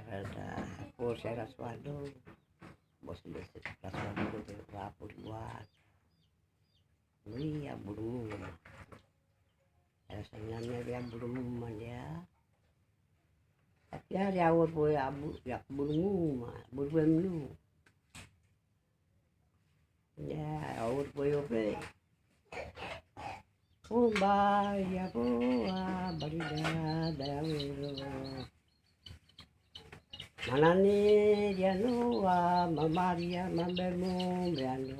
Ada por saya Raswado, bos Raswado itu rapor buat beli ya burung. Rasanya dia burung dia. Tapi dia awal boy abu ya burung lu. Ya awal boy oke. Oh ya boa barida dawero. Mana nih dia nuwa mamaria mambemu beano.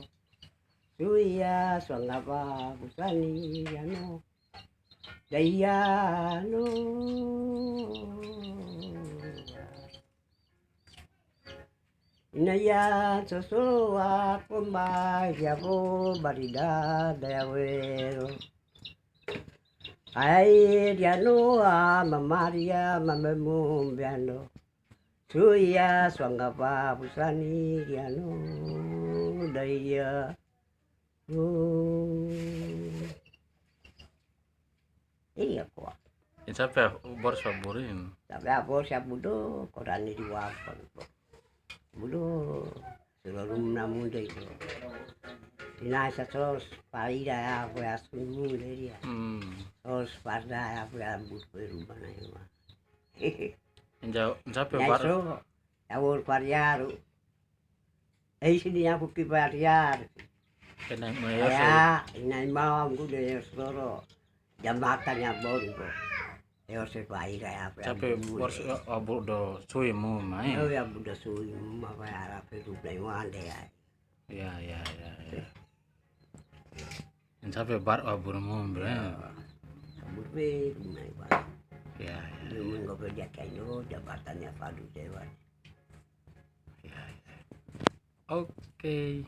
Suya swangapa busani yano. Daya no. Inaya sosoa kumba yabo barida dawero. Ai dia nuwa mamaria mambemu beano. Suya swangapa busani diano daya iya kok Sampai bor saburin. tapi apa siap budo korani diwapan budo seluruh namun deh itu dinasa terus parida aku ya sungguh dia terus pada aku ya budo rumah nanya Sampai ya bar so ya wor pariaru sini aku ki pariar kena ya inai mau aku deh soro jam makannya baru kok ya se pai kayak apa sampai bor abu do suy mu mai. oh ya udah suwi apa arah itu playwan deh Ya. Sampai bar abu mu bre. Sampai rumah pak Ya. lu nggak kerja kayu jabatannya padu dewan. Ya. Oke.